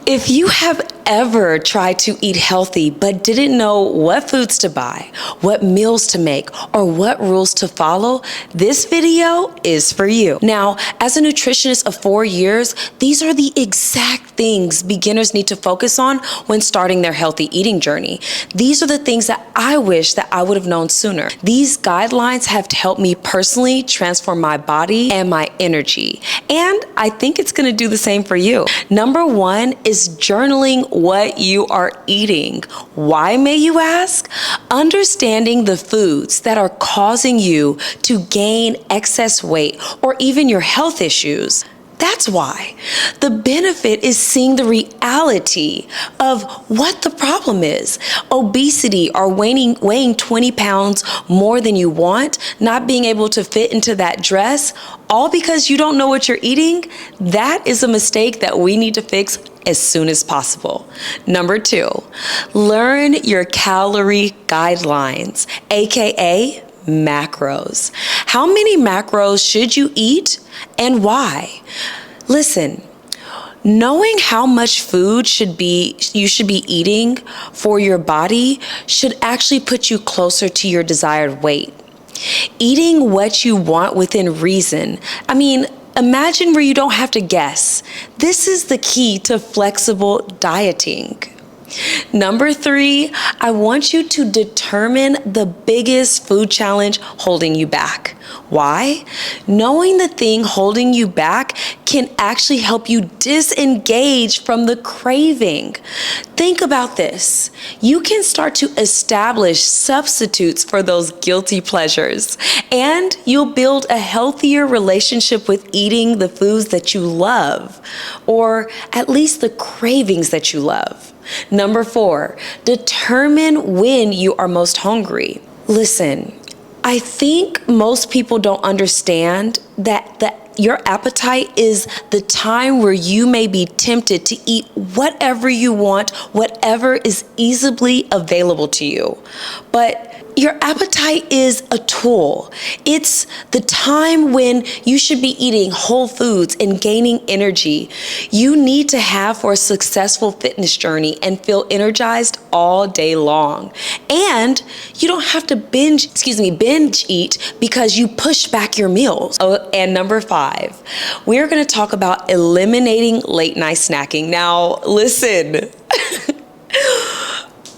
If you have ever tried to eat healthy but didn't know what foods to buy, what meals to make, or what rules to follow, this video is for you. Now, as a nutritionist of 4 years, these are the exact things beginners need to focus on when starting their healthy eating journey. These are the things that I wish that I would have known sooner. These guidelines have helped me personally transform my body and my energy. And I think it's gonna do the same for you. Number one is journaling what you are eating. Why, may you ask? Understanding the foods that are causing you to gain excess weight or even your health issues. That's why. The benefit is seeing the reality of what the problem is. Obesity or weighing 20 pounds more than you want, not being able to fit into that dress, all because you don't know what you're eating. That is a mistake that we need to fix as soon as possible. Number two, learn your calorie guidelines, AKA macros. How many macros should you eat and why? Listen, knowing how much food you should be eating for your body should actually put you closer to your desired weight. Eating what you want within reason. Imagine where you don't have to guess. This is the key to flexible dieting. Number three, I want you to determine the biggest food challenge holding you back. Why? Knowing the thing holding you back can actually help you disengage from the craving. Think about this. You can start to establish substitutes for those guilty pleasures, and you'll build a healthier relationship with eating the foods that you love, or at least the cravings that you love. Number four, determine when you are most hungry. Listen, I think most people don't understand that your appetite is the time where you may be tempted to eat whatever you want, whatever is easily available to you. But your appetite is a tool. It's the time when you should be eating whole foods and gaining energy you need to have for a successful fitness journey and feel energized all day long. And you don't have to binge eat because you pushed back your meals. Oh, and number five, we're gonna talk about eliminating late night snacking. Now, listen.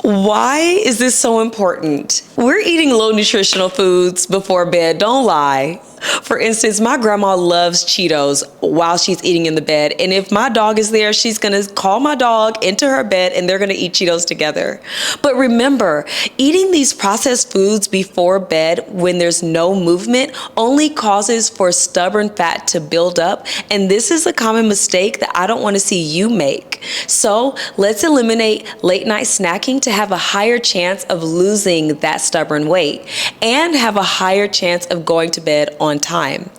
Why is this so important? We're eating low nutritional foods before bed, don't lie. For instance, my grandma loves Cheetos while she's eating in the bed. And if my dog is there, she's gonna call my dog into her bed and they're gonna eat Cheetos together. But remember, eating these processed foods before bed when there's no movement only causes for stubborn fat to build up. And this is a common mistake that I don't wanna see you make. So let's eliminate late night snacking to have a higher chance of losing that stubborn weight and have a higher chance of going to bed on time.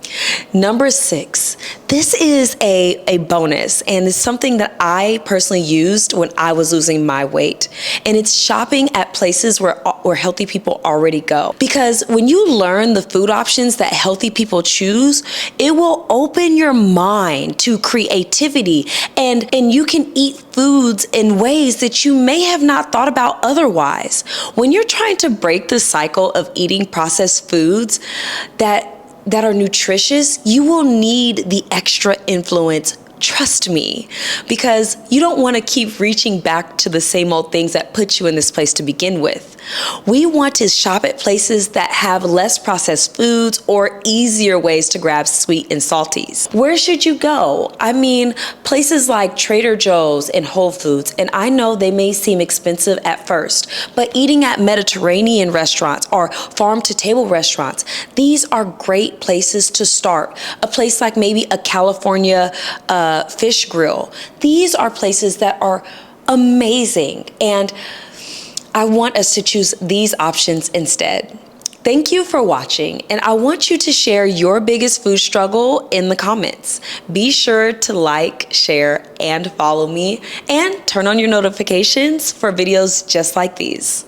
Number six, this is a bonus, and it's something that I personally used when I was losing my weight, and it's shopping at places where healthy people already go. Because when you learn the food options that healthy people choose, it will open your mind to creativity, and you can eat foods in ways that you may have not thought about otherwise. When you're trying to break the cycle of eating processed foods that are nutritious, you will need the extra influence. Trust me, because you don't want to keep reaching back to the same old things that put you in this place to begin with. We want to shop at places that have less processed foods or easier ways to grab sweet and salties. Where should you go? Places like Trader Joe's and Whole Foods, and I know they may seem expensive at first, but eating at Mediterranean restaurants or farm-to-table restaurants, these are great places to start. A place like maybe a California fish grill. These are places that are amazing, and I want us to choose these options instead. Thank you for watching, and I want you to share your biggest food struggle in the comments. Be sure to like, share, and follow me, and turn on your notifications for videos just like these.